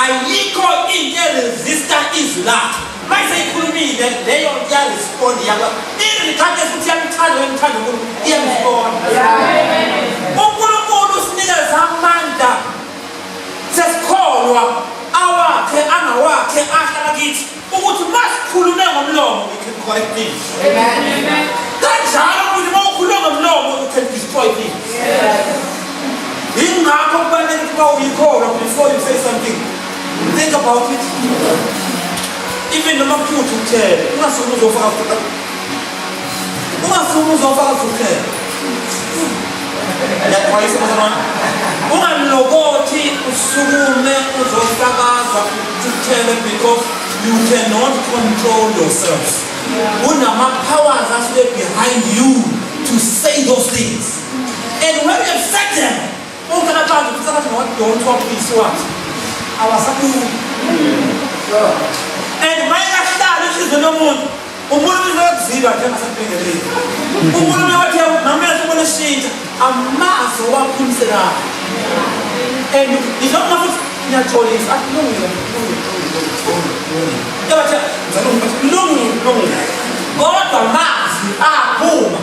ayikho into resista izwi lakhe mase ikhulumile leyo iyarespond yakho irikade futhi yamthanda wemthanda iyamrespond uNkulunkulu usinikeza amandla sesikholwa awakhe angawakhe ahlala kithi ukuthi masikhulume ngomlomo we can correct things. Amen. Kanjalo ukuthi mawukhuluma ngomlomo you can destroy things. Ingakho kubalulekile ukuba uyikholwa before you say something. Think about it. Even noma kuthi uthele ungasuka uzofaka uthele yakwayisa manje ungalokothi usukume uzofakaza uthele because you cannot control yourselves. Unama powers asuke behind you to say those things, and when you have said them ukanabantu kusakathi don't talk this what awasakhu and mayihlala isizwe lomuntu umuntu uzoziba nje ngasaphengeleni umuntu wathi namehlo ubona shintsha amazo waphumsela and izona futhi ngiyatholisa akulungile yabathe kulungile kodwa amazi aphuma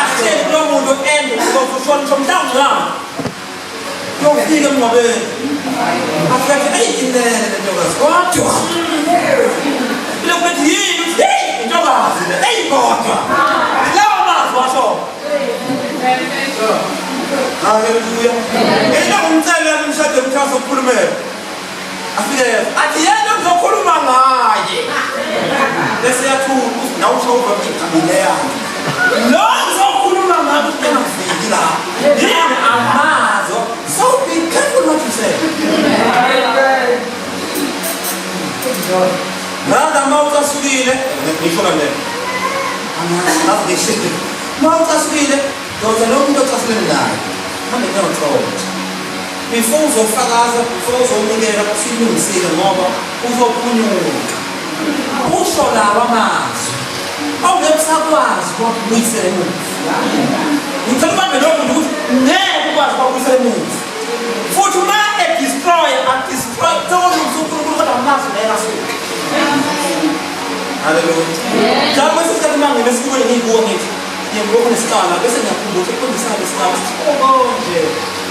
ahleli lo muntu and uzoshona somhlanje yofika emngcwabeni afethe eyinene ntokazi kodwa lokuthi yini ntokazi eyibodwa lawo mazi washo haleluya yena umthele umshado umkhaso ukhulumela afike athi yena uzokhuluma ngaye bese yathu nawusho ubabikile yakhe lo uzokhuluma ngaye ungafiki la yena amazo. So be careful what you say. Nada mauta subile, nisho na leo. Ana nishike. Mauta subile, doza longo taslenda. Mama ndio mtoro. Before uzofakaza, before uzomungela kusilungisile ngoba uzophunula. Usho lawa amazi. Awungesakwazi ukubuyisela emuva. Ngicela lokho ukuthi ngeke ukwazi ukubuyisela emuva. Futhi uma destroy todo uNkulunkulu kodwa amazi ayasuka. Hallelujah. Njalo sisikhathi manje besikubona ngibuka ngithi ngiyabona nesikala bese ngiyakhumbula ukufundisa lesikala. Nje.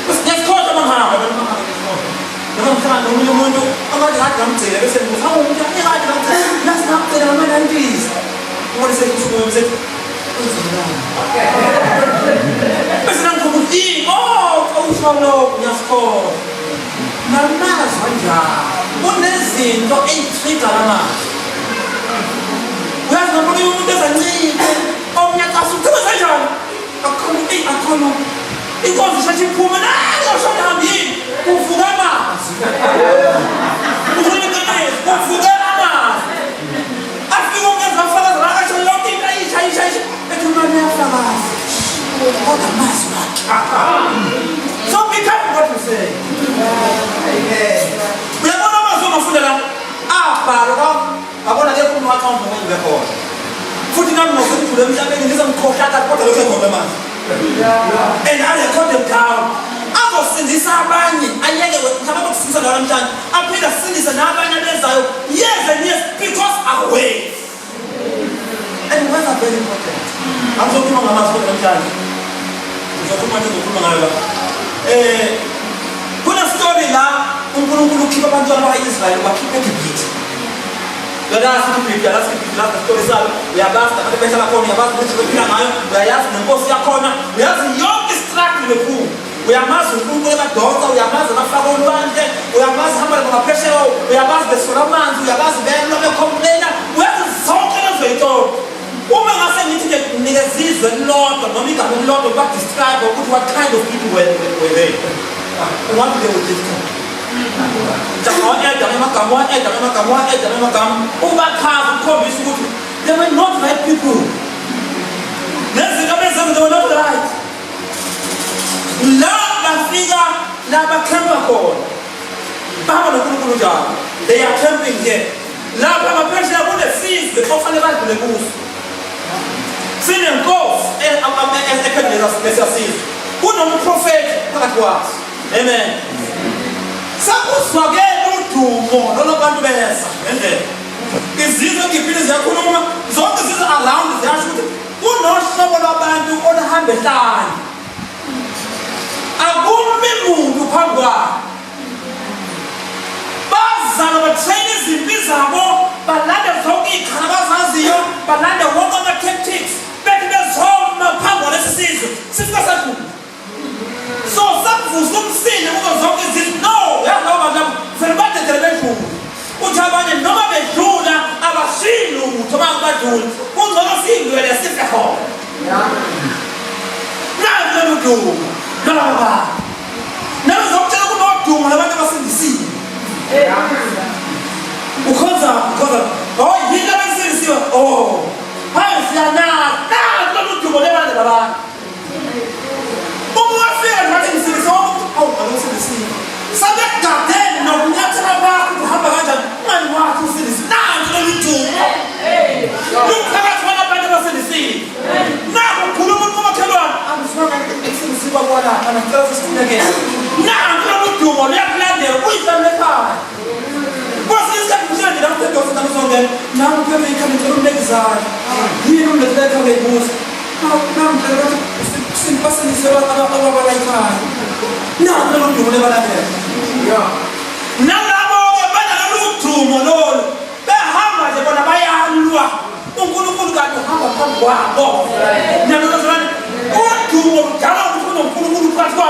Bese ngiyakhoda mangaka noma mthanda umuntu umuntu akade ngamgcina bese ngithi hawu umuntu akade ngamgcina nasingamgcina ngama-90s. Ubone sekusuka msethi bese ngikhumbula awusholo ngiyasikhola namazi kanjalo kunezinto ey'trigger lamazi uyazi noma umuntu ezancike omnyakasa ukuthi kanjani akhona inkonzo isheshe iphume nayoshona hambini kuvuka amanzi kuvuka amanzi afike ungenza afakaza lakasho yonke into ayisha ethi umane uyafakaza kodwa amazi wakhe. So be careful what you say. Uyabona amazwi omafundela abhalwa abona ke kumuntu wakhamba ngeke khona. Futhi nami ngokudlula emhlabeni ngizomkhohlaka kodwa lokho engombe manje. And I record them down. Azosindisa abanye ayeke ngaba ukusindisa la namhlanje aphinde asindise nabanye abezayo years and years because away. And what's very important? Azokhuluma ngamazwi namhlanje. Uzokhuluma ngayo. Kuna story la uNkulunkulu ukhipha abantwana bakwa-Israyeli bakhipha eGibhithe. Uyalazi iGibhithe, yalazi iGibhithe, lazi isitori salo, uyabazi abantu behlala khona, uyabazi ukuthi bephila ngayo, uyayazi nenkosi yakhona, uyazi yonke istruggle bephuma. Uyamazi uNkulunkulu ebadonsa, uyamazi abafaka olwandle, uyamazi hamba ngaphesheya, uyabazi besola amanzi, uyabazi belwa becomplaina, uyazi zonke lezo zinto. Uma ngase ngithi nginikeza izwe lodwa noma igama elilodwa ba-describe ukuthi what kind of people were they. What they would describe. Emagama ubachaza ukukhombisa ukuthi they were not right people. Nezinto abezenza they were not right. La bafika la bakhamba khona. Bahamba noNkulunkulu njalo. They are camping here. Lapha ngaphesheya kunesizwe okufanele badlule kuso. Sinenkosi ephendula lesasizwe. Kunomprofeti phakathi kwaso. Amen. Sakuzwa ke udumo lolo bantu beza ngendlela izizwe ngiphinde ziyakhuluma zonke izizwe around ziyasho ukuthi kunohlobo lwabantu oluhamba ehlane akumi muntu phambi kwabo bazalwa batrain izimpi zabo balanda zonke iy'khala abazaziyo balanda wonke ama-tactics bethi bezoma phambi kwalesi sizwe sifika sadlula so sakuvusa umsinde kuzo zonke izizwe no yazi labo bantu labo vele badedele bedlula uthi abanye noma bedlula abashiyi lutho badlula kungcono siyindwele sife khona nazi lolu dumo lolaba nawe zokutshela kunodumo labantu abasindisiwe ukhonza hayi yini abasindisiwe hayi siyanazi lolu dumo lebantu labantu umwafika ngathi ngisindisiwe awusindisiwe sabegadeni nokunyathela kwakho uhamba kanjani umani wakho usindisiwe nanti lolu dumo luphakathi kwalabantu abasindisiwe nako ukhuluma umakhelwane angifaka ukusindisiwa kwalapha anacela sisifunekele nanti lolu dumo luyakulandela uyihlalele ekhaya kwesinye isikhathi kushela nje namthetho osentana uzongena nami kuyebe ikhanda ngicela umlekezana yini umlekezela ekhaya ngeyibuza namhlela bathi basindisiwe ababala ekhaya nanti lolu dumo lebalandela nalabo-ke banalolu dumo lolu behamba nje bona bayalwa uNkulunkulu kanti uhamba phambi kwabo nalolozolane udumo ludala ukuthi kunoNkulunkulu phakathi kwabo